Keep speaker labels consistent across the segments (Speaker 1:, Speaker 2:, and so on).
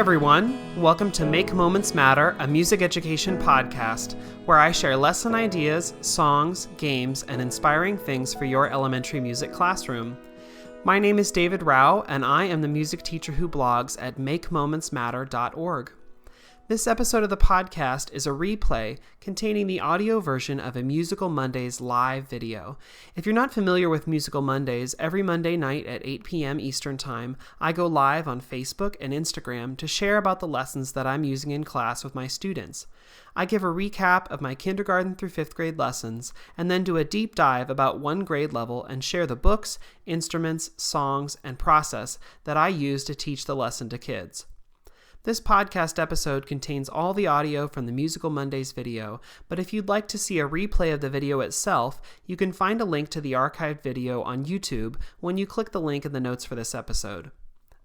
Speaker 1: everyone, welcome to Make Moments Matter, a music education podcast, where I share lesson ideas, songs, games, and inspiring things for your elementary music classroom. My name is David Rao, and I am the music teacher who blogs at makemomentsmatter.org. This episode of the podcast is a replay containing the audio version of a Musical Mondays live video. If you're not familiar with Musical Mondays, every Monday night at 8 p.m. Eastern Time, I go live on Facebook and Instagram to share about the lessons that I'm using in class with my students. I give a recap of my kindergarten through 5th grade lessons, and then do a deep dive about one grade level and share the books, instruments, songs, and process that I use to teach the lesson to kids. This podcast episode contains all the audio from the Musical Mondays video, but if you'd like to see a replay of the video itself, you can find a link to the archived video on YouTube when you click the link in the notes for this episode.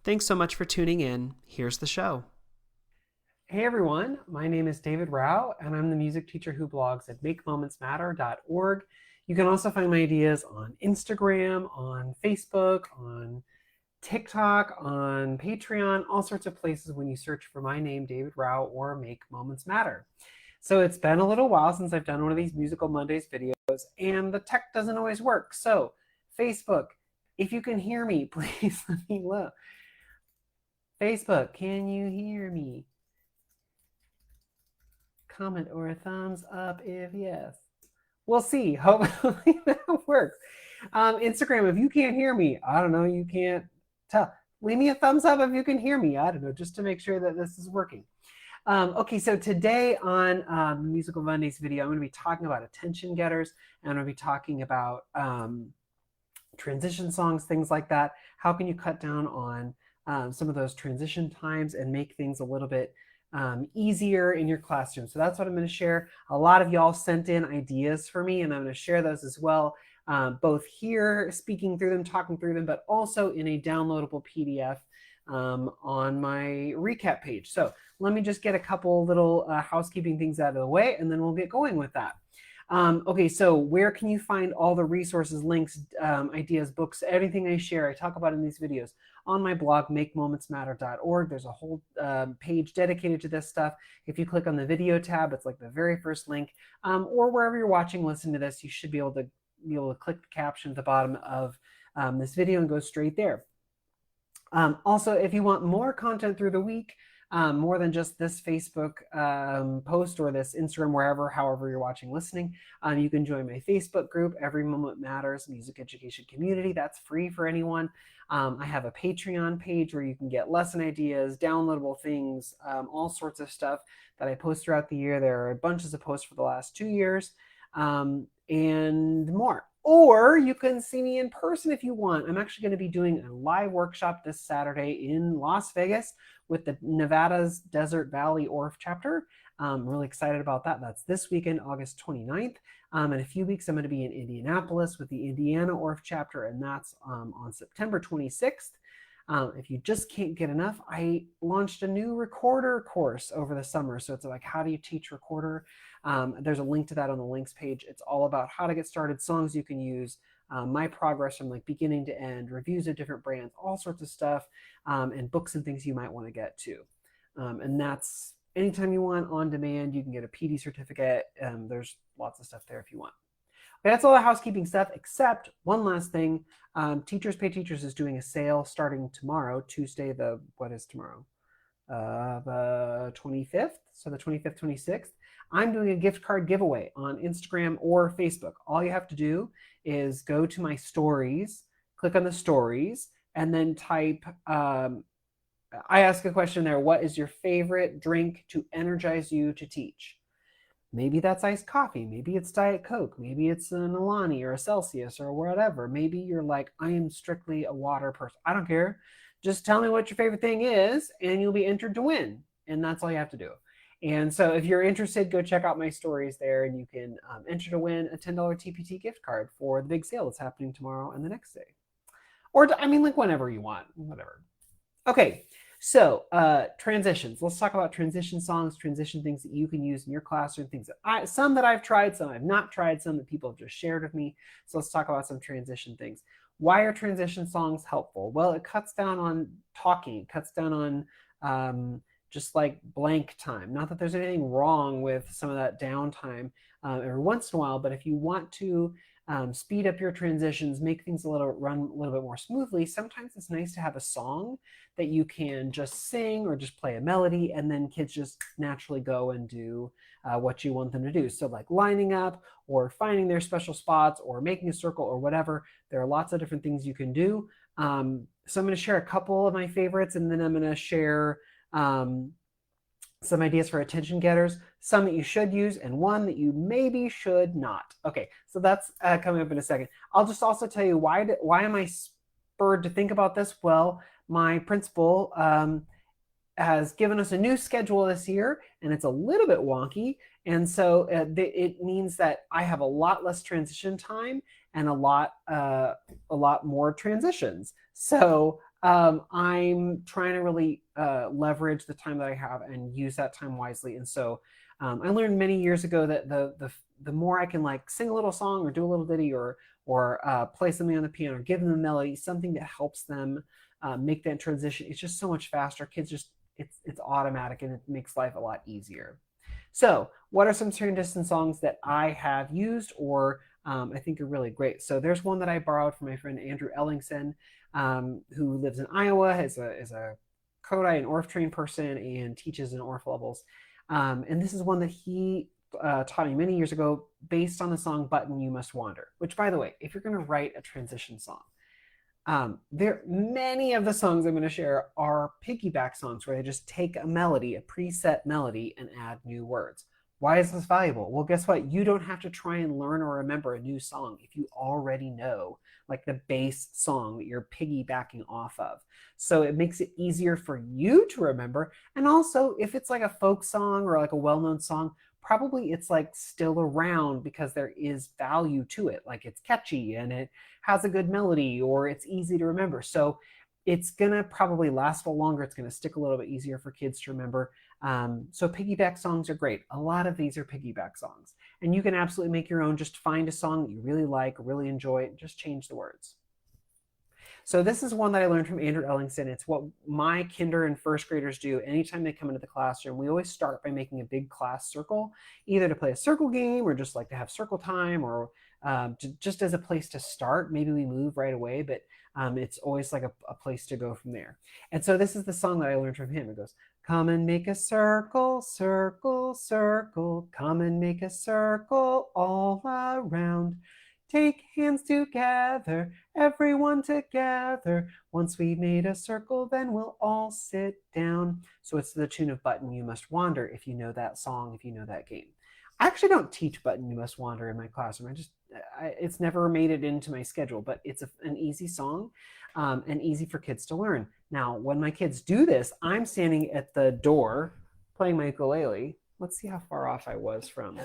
Speaker 1: Thanks so much for tuning in. Here's the show. Hey everyone, my name is David Rao, and I'm the music teacher who blogs at makemomentsmatter.org. You can also find my ideas on Instagram, on Facebook, on TikTok, on Patreon, all sorts of places when you search for my name, David Rao, or Make Moments Matter. So it's been a little while since I've done one of these Musical Mondays videos, and the tech doesn't always work. So Facebook, if you can hear me, please let me know. Facebook, can you hear me? Comment or a thumbs up if yes. We'll see. Hopefully that works. Instagram, if you can't hear me, I don't know, you can't tell. Leave me a thumbs up if you can hear me. I don't know, just to make sure that this is working. Okay, so today on the Musical Mondays video, I'm going to be talking about attention getters, and I'm going to be talking about transition songs, things like that. How can you cut down on some of those transition times and make things a little bit easier in your classroom? So that's what I'm going to share. A lot of y'all sent in ideas for me, and I'm going to share those as well. Both here, speaking through them, talking through them, but also in a downloadable PDF on my recap page. So let me just get a couple little housekeeping things out of the way, and then we'll get going with that. Okay, so where can you find all the resources, links, ideas, books, everything I share, I talk about in these videos? On my blog, makemomentsmatter.org, there's a whole page dedicated to this stuff. If you click on the video tab, it's like the very first link, or wherever you're watching, listen to this, you should be able to click the caption at the bottom of this video and go straight there. Also, if you want more content through the week, more than just this Facebook post or this Instagram, wherever, however you're watching, listening, you can join my Facebook group, Every Moment Matters Music Education Community. That's free for anyone. I have a Patreon page where you can get lesson ideas, downloadable things, all sorts of stuff that I post throughout the year. There are bunches of posts for the last 2 years. And more. Or you can see me in person if you want. I'm actually going to be doing a live workshop this Saturday in Las Vegas with the Nevada's Desert Valley ORF chapter. I'm really excited about that. That's this weekend, August 29th. In a few weeks, I'm going to be in Indianapolis with the Indiana ORF chapter, and that's on September 26th. If you just can't get enough, I launched a new recorder course over the summer. So it's like, how do you teach recorder? There's a link to that on the links page. It's all about how to get started, songs you can use, my progress from like beginning to end, reviews of different brands, all sorts of stuff, and books and things you might want to get to. And that's anytime you want, on demand. You can get a PD certificate. There's lots of stuff there if you want. Okay, that's all the housekeeping stuff, except one last thing. Teachers Pay Teachers is doing a sale starting tomorrow, Tuesday, what is tomorrow? The 25th, so the 25th, 26th. I'm doing a gift card giveaway on Instagram or Facebook. All you have to do is go to my stories, click on the stories, and then type, I ask a question there, what is your favorite drink to energize you to teach? Maybe that's iced coffee. Maybe it's Diet Coke. Maybe it's an Alani or a Celsius or whatever. Maybe you're like, I am strictly a water person. I don't care. Just tell me what your favorite thing is, and you'll be entered to win. And that's all you have to do. And so if you're interested, go check out my stories there, and you can enter to win a $10 TPT gift card for the big sale that's happening tomorrow and the next day. Or, I mean, like whenever you want, whatever. Okay, so transitions. Let's talk about transition songs, transition things that you can use in your classroom, things that some that I've tried, some I've not tried, some that people have just shared with me. So let's talk about some transition things. Why are transition songs helpful? Well, it cuts down on talking, it cuts down on just like blank time. Not that there's anything wrong with some of that downtime every once in a while, but if you want to speed up your transitions, make things run a little bit more smoothly, sometimes it's nice to have a song that you can just sing or just play a melody, and then kids just naturally go and do what you want them to do. So like lining up or finding their special spots or making a circle or whatever. There are lots of different things you can do. So I'm going to share a couple of my favorites, and then I'm going to share some ideas for attention getters, some that you should use, and one that you maybe should not. Okay, so that's coming up in a second. I'll just also tell you why am I spurred to think about this? Well, my principal has given us a new schedule this year, and it's a little bit wonky. And so it means that I have a lot less transition time and a lot more transitions. So I'm trying to really leverage the time that I have and use that time wisely. And so I learned many years ago that the more I can like sing a little song or do a little ditty or play something on the piano or give them a melody, something that helps them make that transition, it's just so much faster. Kids just, it's automatic, and it makes life a lot easier. So what are some transition songs that I have used or I think are really great? So there's one that I borrowed from my friend Andrew Ellingson, who lives in Iowa, is a Kodály and Orff trained person and teaches in Orff levels. And this is one that he taught me many years ago based on the song Button You Must Wander, which, by the way, if you're going to write a transition song, many of the songs I'm going to share are piggyback songs where they just take a melody, a preset melody, and add new words. Why is this valuable? Well, guess what? You don't have to try and learn or remember a new song if you already know like the base song that you're piggybacking off of. So it makes it easier for you to remember. And also, if it's like a folk song or like a well-known song, probably it's like still around because there is value to it. Like it's catchy and it has a good melody or it's easy to remember. So it's gonna probably last a little longer. It's gonna stick a little bit easier for kids to remember. So piggyback songs are great. A lot of these are piggyback songs. And you can absolutely make your own. Just find a song that you really like, really enjoy, and just change the words. So this is one that I learned from Andrew Ellingson. It's what my kinder and first graders do anytime they come into the classroom. We always start by making a big class circle, either to play a circle game or just like to have circle time or just as a place to start. Maybe we move right away, but it's always like a place to go from there. And so this is the song that I learned from him. It goes, come and make a circle, circle, circle. Come and make a circle all around. Take hands together, everyone together. Once we've made a circle, then we'll all sit down. So it's to the tune of Button You Must Wander, if you know that song, if you know that game. I actually don't teach Button You Must Wander in my classroom. It's never made it into my schedule, but it's an easy song and easy for kids to learn. Now, when my kids do this, I'm standing at the door playing my ukulele. Let's see how far off I was from.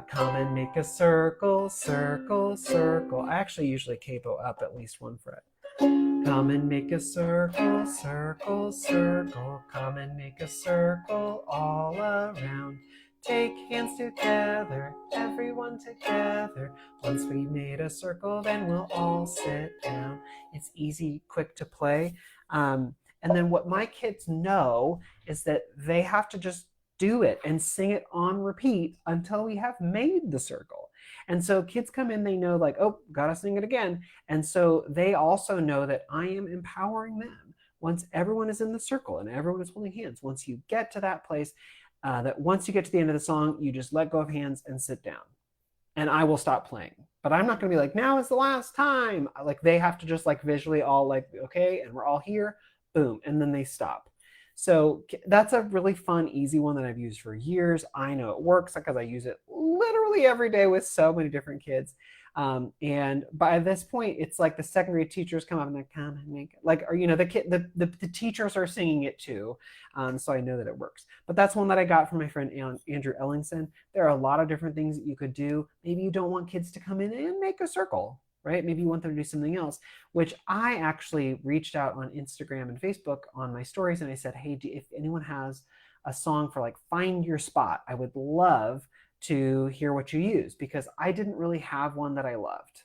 Speaker 1: Come and make a circle, circle, circle. I actually usually capo up at least one fret. Come and make a circle, circle, circle. Come and make a circle all around. Take hands together, everyone together. Once we made a circle, then we'll all sit down. It's easy, quick to play. And then what my kids know is that they have to just do it and sing it on repeat until we have made the circle. And so kids come in, they know like, oh, gotta sing it again. And so they also know that I am empowering them. Once everyone is in the circle and everyone is holding hands, once you get to that place, that once you get to the end of the song, you just let go of hands and sit down. And I will stop playing. But I'm not gonna be like, now is the last time. Like they have to just like visually all like, okay, and we're all here, boom, and then they stop. So that's a really fun, easy one that I've used for years. I know it works because I use it literally every day with so many different kids. And by this point, it's like the second grade teachers come up and they come and make it. Like, or, you know, the teachers are singing it too. So I know that it works. But that's one that I got from my friend Andrew Ellingson. There are a lot of different things that you could do. Maybe you don't want kids to come in and make a circle, right? Maybe you want them to do something else, which I actually reached out on Instagram and Facebook on my stories. And I said, hey, if anyone has a song for like Find Your Spot, I would love to hear what you use, because I didn't really have one that I loved.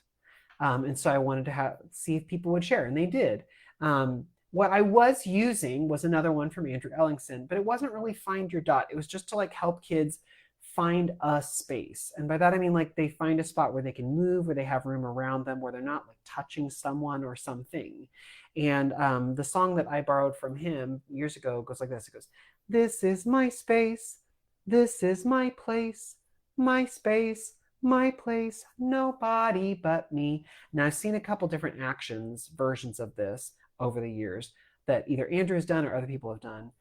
Speaker 1: And so I wanted to see if people would share, and they did. What I was using was another one from Andrew Ellingson, but it wasn't really find your dot. It was just to like help kids find a space. And by that, I mean like they find a spot where they can move, where they have room around them, where they're not like touching someone or something. And the song that I borrowed from him years ago goes like this. It goes, "This is my space. This is my place. My space, my place, nobody but me." Now I've seen a couple different versions of this over the years that either Andrew has done or other people have done.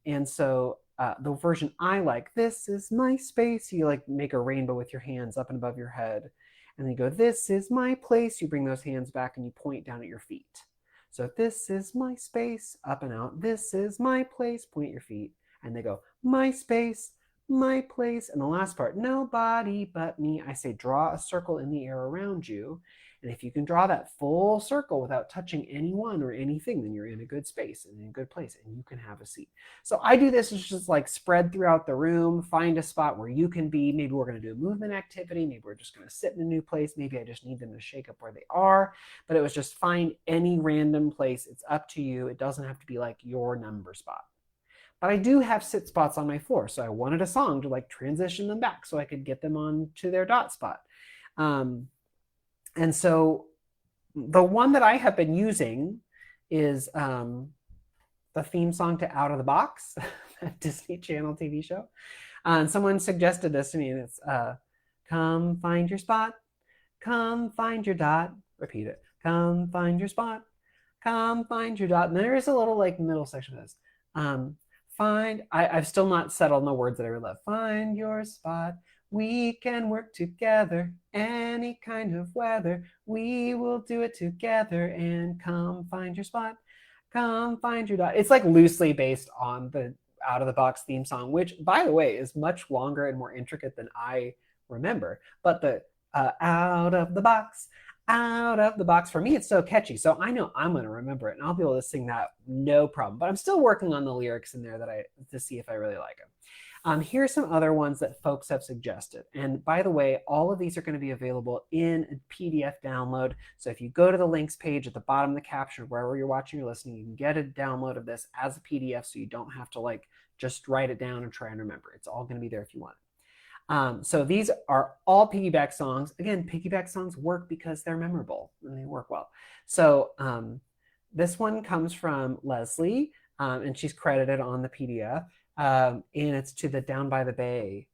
Speaker 1: And so the version I like, "This is my space," you like make a rainbow with your hands up and above your head. And then you go, "This is my place." You bring those hands back and you point down at your feet. So "This is my space," up and out. "This is my place," point at your feet. And they go, "My space, my place." And the last part, "Nobody but me." I say, draw a circle in the air around you. And if you can draw that full circle without touching anyone or anything, then you're in a good space and in a good place and you can have a seat. So I do this, it's just like spread throughout the room, find a spot where you can be. Maybe we're going to do a movement activity. Maybe we're just going to sit in a new place. Maybe I just need them to shake up where they are. But it was just find any random place. It's up to you. It doesn't have to be like your number spot. But I do have sit spots on my floor. So I wanted a song to like transition them back so I could get them on to their dot spot. And so the one that I have been using is the theme song to Out of the Box, that Disney Channel TV show. And someone suggested this to me, and it's "Come find your spot, come find your dot." Repeat it. "Come find your spot, come find your dot." And there is a little like middle section of this. I've still not settled on the words that I really love. "Find your spot. We can work together, any kind of weather. We will do it together, and come find your spot. Come find your dot." It's like loosely based on the Out of the Box theme song, which, by the way, is much longer and more intricate than I remember. But the out of the box, for me, it's so catchy. So I know I'm going to remember it, and I'll be able to sing that no problem. But I'm still working on the lyrics in there to see if I really like them. Here are some other ones that folks have suggested. And by the way, all of these are going to be available in a PDF download. So if you go to the links page at the bottom of the caption, wherever you're watching or listening, you can get a download of this as a PDF so you don't have to like just write it down and try and remember. It's all going to be there if you want. So these are all piggyback songs. Again, piggyback songs work because they're memorable and they work well. So this one comes from Leslie, and she's credited on the PDF. And it's to the Down by the Bay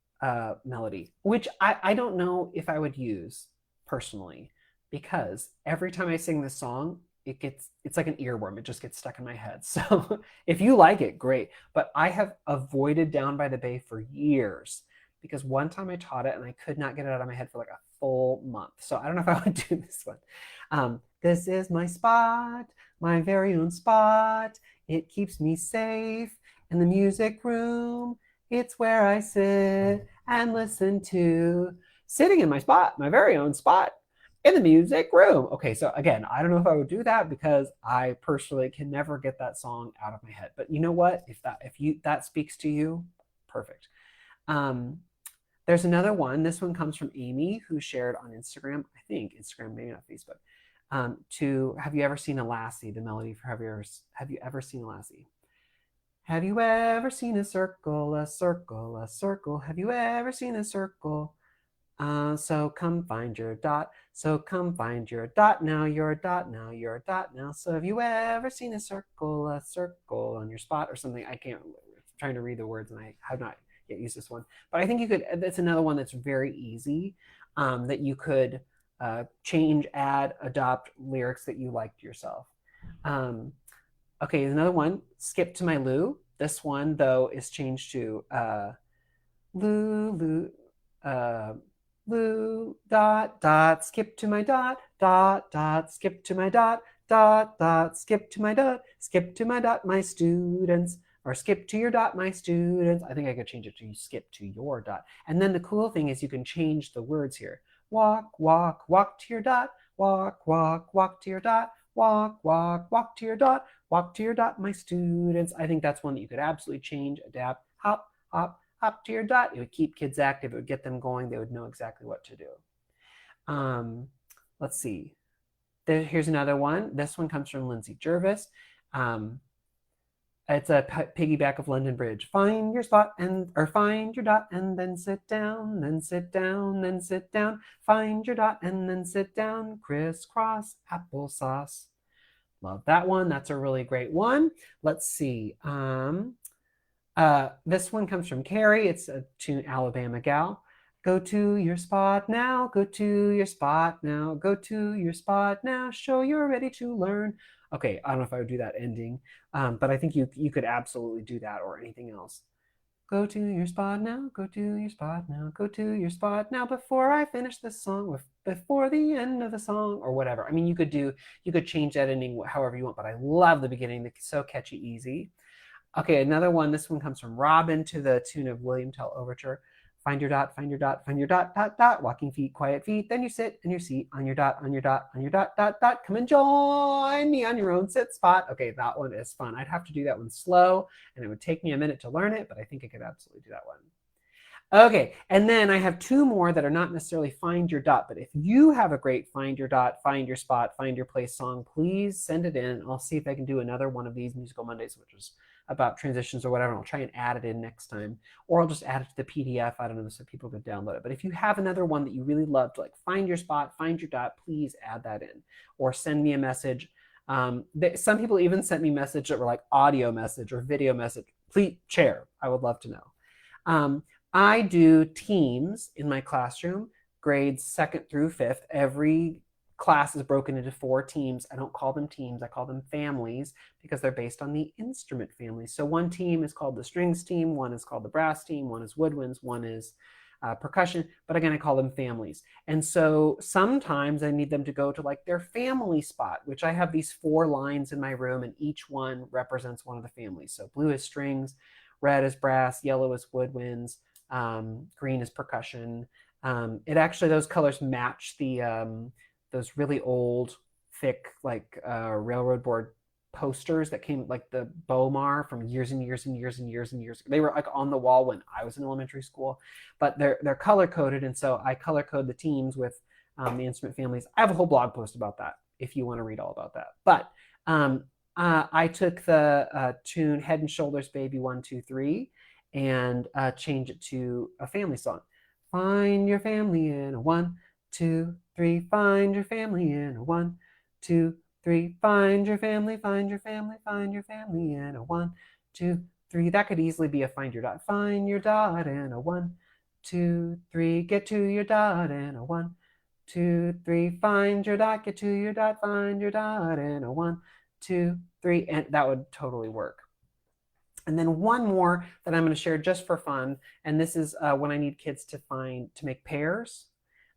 Speaker 1: melody, which I don't know if I would use personally, because every time I sing this song, it's like an earworm. It just gets stuck in my head. So if you like it, great. But I have avoided Down by the Bay for years because one time I taught it and I could not get it out of my head for like a full month. So I don't know if I would do this one. "This is my spot, my very own spot. It keeps me safe in the music room. It's where I sit and listen to." Sitting in my spot, my very own spot in the music room. Okay, so again, I don't know if I would do that because I personally can never get that song out of my head. But you know what? If that speaks to you, perfect. There's another one. This one comes from Amy, who shared on Instagram. I think Instagram, maybe not Facebook. To "Have You Ever Seen a Lassie?" The melody for Have You Ever Seen a Lassie? "Have you ever seen a circle, a circle, a circle? Have you ever seen a circle? So come find your dot. So come find your dot now, your dot now, your dot now. So have you ever seen a circle on your spot?" Or something. I can't. I'm trying to read the words, and I have not yet used this one. But I think you could. That's another one that's very easy, that you could change, add, adopt lyrics that you liked yourself. Okay, another one, "Skip to My Lou." This one, though, is changed to Lou, Lou, Lou, dot, dot, skip to my dot, dot, dot, skip to my dot, dot, dot, skip to my dot, my students. Or "Skip to your dot, my students." I think I could change it to "Skip to your dot." And then the cool thing is you can change the words here. "Walk, walk, walk to your dot, walk, walk, walk to your dot, walk, walk, walk to your dot, walk to your dot, my students." I think that's one that you could absolutely change, adapt, hop, hop, hop to your dot. It would keep kids active. It would get them going. They would know exactly what to do. Let's see. Here's another one. This one comes from Lindsay Jervis. It's a piggyback of London Bridge. Find your spot or find your dot and then sit down, then sit down, then sit down. Find your dot and then sit down. Crisscross applesauce. Love that one. That's a really great one. Let's see. This one comes from Carrie. It's a tune, Alabama Gal. Go to your spot now, go to your spot now, go to your spot now, show you're ready to learn. Okay, I don't know if I would do that ending, but I think you could absolutely do that or anything else. Go to your spot now, go to your spot now, go to your spot now before I finish this song, before the end of the song, or whatever. I mean, you could change that ending however you want, but I love the beginning. It's so catchy, easy. Okay, another one. This one comes from Robin to the tune of William Tell Overture. Find your dot, find your dot, find your dot, dot, dot. Walking feet, quiet feet. Then you sit in your seat on your dot, on your dot, on your dot, dot, dot. Come and join me on your own sit spot. Okay, that one is fun. I'd have to do that one slow, and it would take me a minute to learn it, but I think I could absolutely do that one. Okay, and then I have two more that are not necessarily find your dot, but if you have a great find your dot, find your spot, find your place song, please send it in. I'll see if I can do another one of these Musical Mondays, which is about transitions or whatever. I'll try and add it in next time, or I'll just add it to the PDF. I don't know, so people could download it. But if you have another one that you really loved, like find your spot, find your dot, please add that in, or send me a message. Some people even sent me messages that were like audio message or video message. Please share. I would love to know. I do teams in my classroom, grades 2nd through 5th. Every class is broken into 4 teams. I don't call them teams, I call them families, because they're based on the instrument family. So one team is called the strings team, one is called the brass team, one is woodwinds, one is percussion, but again, I call them families. And so sometimes I need them to go to like their family spot, which I have these 4 lines in my room, and each one represents one of the families. So blue is strings, red is brass, yellow is woodwinds, green is percussion. It actually, those colors match the those really old, thick, like railroad board posters that came, like the Bomar from years and years and years and years and years. They were like on the wall when I was in elementary school, but they're color coded, and so I color code the teams with the instrument families. I have a whole blog post about that if you want to read all about that. But I took the tune Head and Shoulders Baby 1, 2, 3 and change it to a family song. Find your family in a 1, 2, 3. Find your family in a 1, 2, 3. Find your family, find your family, find your family in a 1, 2, 3. That could easily be a find your dot. Find your dot in a 1, 2, 3. Get to your dot in a 1, 2, 3. Find your dot, get to your dot, find your dot in a 1, 2, 3. And that would totally work. And then one more that I'm going to share just for fun, and this is when I need kids to make pairs.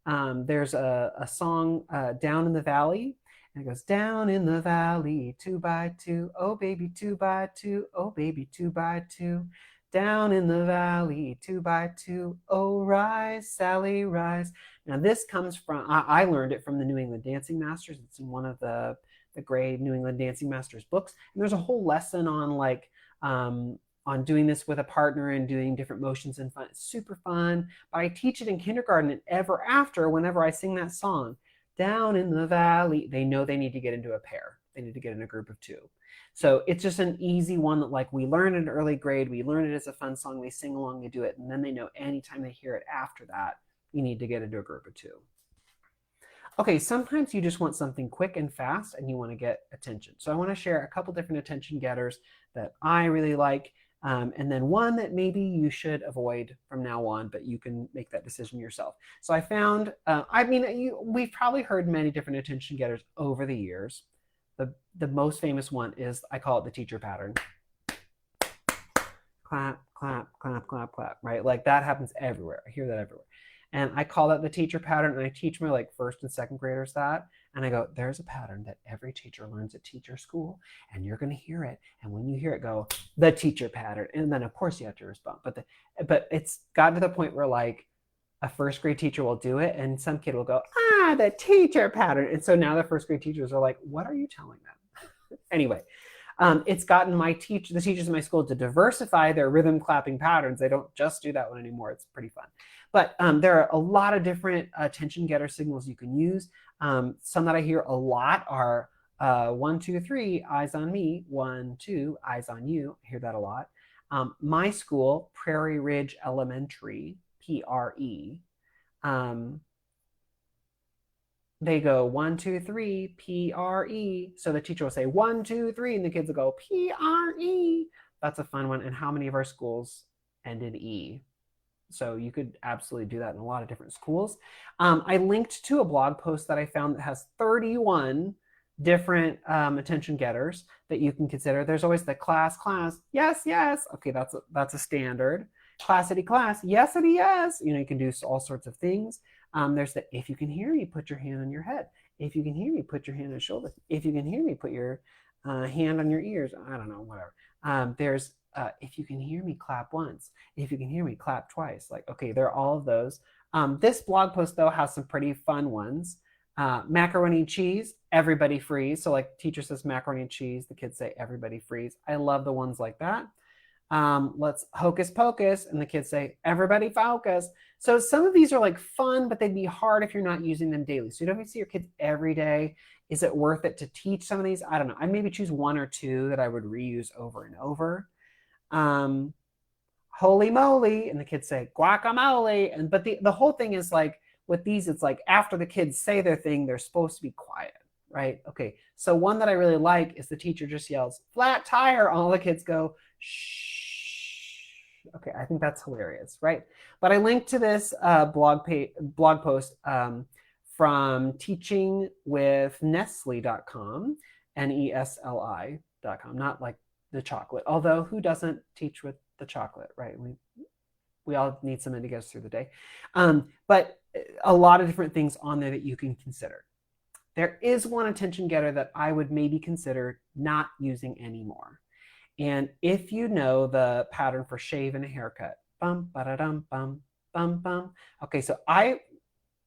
Speaker 1: There's a song, Down in the Valley, and it goes, down in the valley, 2 by 2, oh baby, 2 by 2, oh baby, 2 by 2. Down in the valley, 2 by 2, oh rise, Sally, rise. Now this comes from, I learned it from the New England Dancing Masters. It's in one of the great New England Dancing Masters books. And there's a whole lesson on like, on doing this with a partner and doing different motions and fun. It's super fun. But I teach it in kindergarten, and ever after, whenever I sing that song, down in the valley, they know they need to get into a pair. They need to get in a group of 2. So it's just an easy one that like we learn in early grade, we learn it as a fun song, they sing along, they do it, and then they know anytime they hear it after that, you need to get into a group of 2. Okay, sometimes you just want something quick and fast and you want to get attention. So I want to share a couple different attention getters that I really like, and then one that maybe you should avoid from now on, but you can make that decision yourself. So I found, we've probably heard many different attention getters over the years. The most famous one is, I call it the teacher pattern. Clap, clap, clap, clap, clap, right? Like that happens everywhere. I hear that everywhere. And I call that the teacher pattern, and I teach my like 1st and 2nd graders that. And I go, there's a pattern that every teacher learns at teacher school, and you're going to hear it. And when you hear it, go, the teacher pattern. And then of course you have to respond. But it's gotten to the point where like a 1st grade teacher will do it, and some kid will go, the teacher pattern. And so now the 1st grade teachers are like, what are you telling them? Anyway, It's gotten the teachers in my school to diversify their rhythm clapping patterns. They don't just do that one anymore. It's pretty fun. But there are a lot of different attention getter signals you can use. Some that I hear a lot are 1, 2, 3, eyes on me. 1, 2, eyes on you. I hear that a lot. My school, Prairie Ridge Elementary, PRE, they go 1, 2, 3, PRE. So the teacher will say 1, 2, 3, and the kids will go PRE. That's a fun one. And how many of our schools end in E? So you could absolutely do that in a lot of different schools. I linked to a blog post that I found that has 31 different attention getters that you can consider. There's always the class, yes, yes. Okay, that's a standard. Classity, class, yesity, yes. You can do all sorts of things. There's the if you can hear me, put your hand on your head. If you can hear me, put your hand on your shoulder. If you can hear me, put your hand on your ears. I don't know, whatever. There's if you can hear me, clap once. If you can hear me, clap twice. Like, okay, there are all of those. This blog post, though, has some pretty fun ones. Macaroni and cheese, everybody freeze. So like teacher says macaroni and cheese, the kids say everybody freeze. I love the ones like that. Let's hocus pocus, and the kids say everybody focus. So some of these are like fun, but they'd be hard if you're not using them daily. So you don't have to see your kids every day. Is it worth it to teach some of these? I don't know. I'd maybe choose 1 or 2 that I would reuse over and over. Holy moly, and the kids say guacamole. But the whole thing is like with these, it's like after the kids say their thing, they're supposed to be quiet, right? Okay, so one that I really like is the teacher just yells flat tire, all the kids go shh. Okay, I think that's hilarious, right? But I linked to this blog post from teachingwithnestle.com, NESLI.com, not like the chocolate. Although who doesn't teach with the chocolate, right? We all need something to get us through the day. But a lot of different things on there that you can consider. There is one attention getter that I would maybe consider not using anymore. And if you know the pattern for shave and a haircut, bum, ba-da-dum, bum, bum, bum. Okay, so I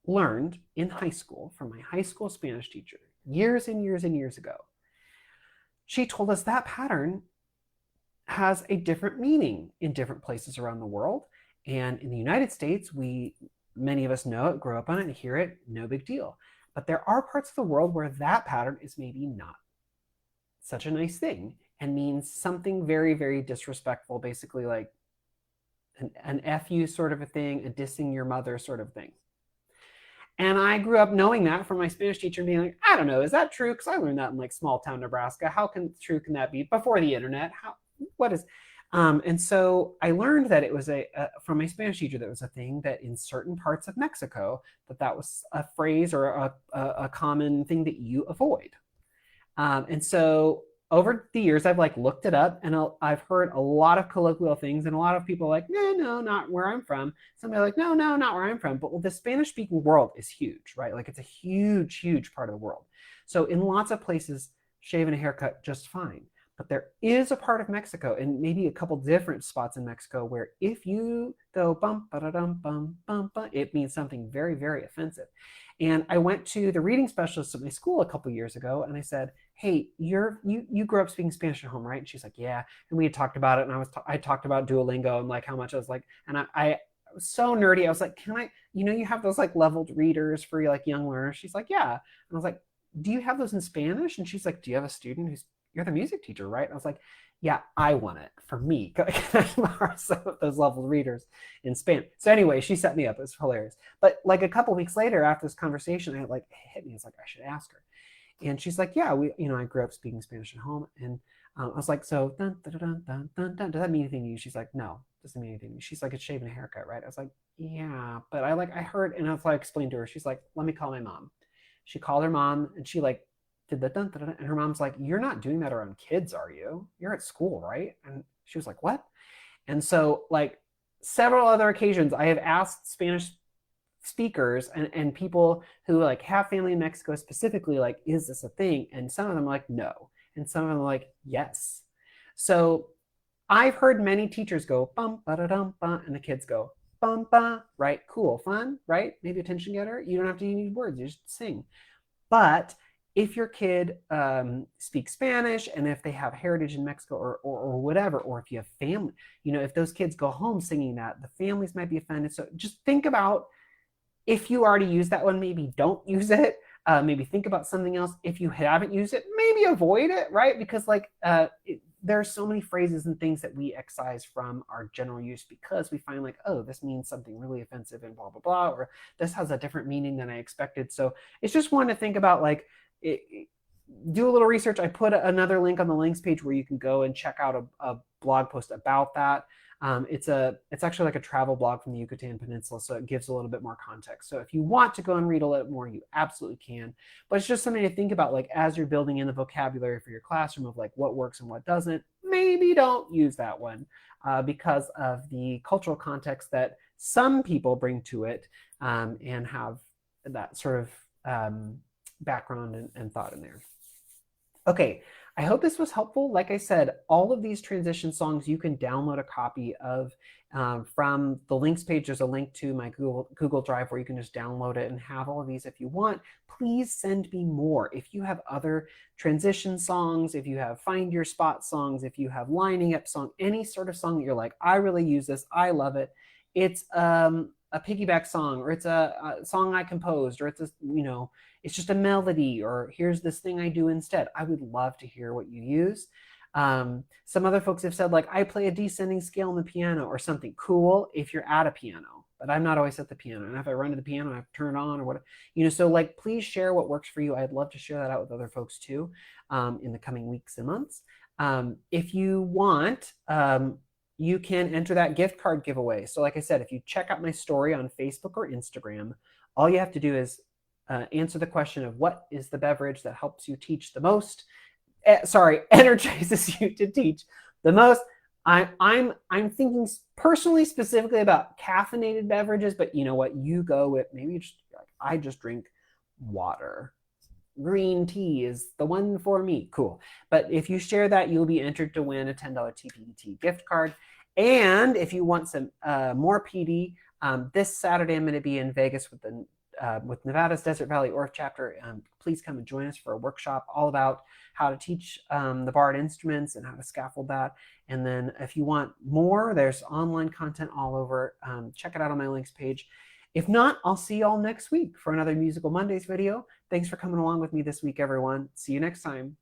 Speaker 1: learned in high school from my high school Spanish teacher years and years and years ago. She told us that pattern has a different meaning in different places around the world. And in the United States, many of us know it, grow up on it, and hear it, no big deal. But there are parts of the world where that pattern is maybe not such a nice thing and means something very, very disrespectful, basically like an F you sort of a thing, a dissing your mother sort of thing. And I grew up knowing that from my Spanish teacher and being like, I don't know, is that true? Because I learned that in like small town Nebraska. How true can that be? Before the internet, and so I learned that it was from my Spanish teacher, that was a thing that in certain parts of Mexico, that was a phrase or a common thing that you avoid. And so over the years, I've like looked it up, and I've heard a lot of colloquial things, and a lot of people are like, no, not where I'm from. Somebody like, no, not where I'm from. But the Spanish speaking world is huge, right? Like it's a huge, huge part of the world. So in lots of places, shave and a haircut just fine. But there is a part of Mexico, and maybe a couple different spots in Mexico, where if you go bum, ba-da-dum, bum, bum, bum, it means something very, very offensive. And I went to the reading specialist at my school a couple years ago, and I said, hey, you grew up speaking Spanish at home, right? And she's like, yeah. And we had talked about it, and I talked about Duolingo and like how much I was like, and I was so nerdy. I was like, can I, you have those like leveled readers for like young learners? She's like, yeah. And I was like, do you have those in Spanish? And she's like, do you have a student you're the music teacher, right? And I was like, yeah, I want it for me. Can I borrow some of those leveled readers in Spanish? So anyway, she set me up. It was hilarious. But like a couple weeks later, after this conversation, it like hit me. It's like, I should ask her. And she's like, yeah, I grew up speaking Spanish at home. And I was like, so dun, dun, dun, dun, dun, dun, does that mean anything to you? She's like, no, doesn't mean anything to me. She's like, it's shaving a haircut, right? I was like, yeah, but I heard, and I explained to her, she's like, let me call my mom. She called her mom, and she like did the dun, dun, dun, and her mom's like, you're not doing that around kids, are you? You're at school, right? And she was like, what? And so like several other occasions, I have asked Spanish speakers and people who like have family in Mexico specifically, like, is this a thing? And some of them are like, no. And some of them are like, yes. So I've heard many teachers go bum, ba-da-dum, bum, and the kids go bum, ba, right? Cool, fun, right? Maybe attention getter. You don't have to use words, you just sing. But if your kid speaks Spanish and if they have heritage in Mexico or whatever, or if you have family, if those kids go home singing that, the families might be offended. So just think about, if you already use that one, maybe don't use it. Maybe think about something else. If you haven't used it, maybe avoid it, right? Because there are so many phrases and things that we excise from our general use because we find like, oh, this means something really offensive and blah, blah, blah, or this has a different meaning than I expected. So it's just one to think about, like, do a little research. I put another link on the links page where you can go and check out a blog post about that. It's actually like a travel blog from the Yucatan Peninsula, so it gives a little bit more context. So if you want to go and read a little more, you absolutely can. But it's just something to think about, like, as you're building in the vocabulary for your classroom of like what works and what doesn't. Maybe don't use that one because of the cultural context that some people bring to it and have that sort of background and thought in there. Okay, I hope this was helpful. Like I said, all of these transition songs you can download a copy of from the links page. There's a link to my Google Drive where you can just download it and have all of these if you want. Please send me more. If you have other transition songs, if you have find your spot songs, if you have lining up song, any sort of song that you're like, I really use this, I love it. It's a piggyback song, or it's a song I composed, or it's it's just a melody, or here's this thing I do instead. I would love to hear what you use. Some other folks have said, like, I play a descending scale on the piano or something. Cool if you're at a piano, but I'm not always at the piano. And if I run to the piano, I have to turn it on or whatever. So like, please share what works for you. I'd love to share that out with other folks too in the coming weeks and months. If you want, you can enter that gift card giveaway. So like I said, if you check out my story on Facebook or Instagram, all you have to do is answer the question of what is the beverage that helps you teach the most, energizes you to teach the most. I'm thinking personally specifically about caffeinated beverages, but you know what, you go with maybe just like, I just drink water. Green tea is the one for me. Cool. But if you share that, you'll be entered to win a $10 TPT gift card. And if you want some more PD, this Saturday I'm going to be in Vegas with Nevada's Desert Valley Orff chapter. Please come and join us for a workshop all about how to teach the barred instruments and how to scaffold that. And then if you want more, there's online content all over. Check it out on my links page. If not, I'll see you all next week for another Musical Mondays video. Thanks for coming along with me this week, everyone. See you next time.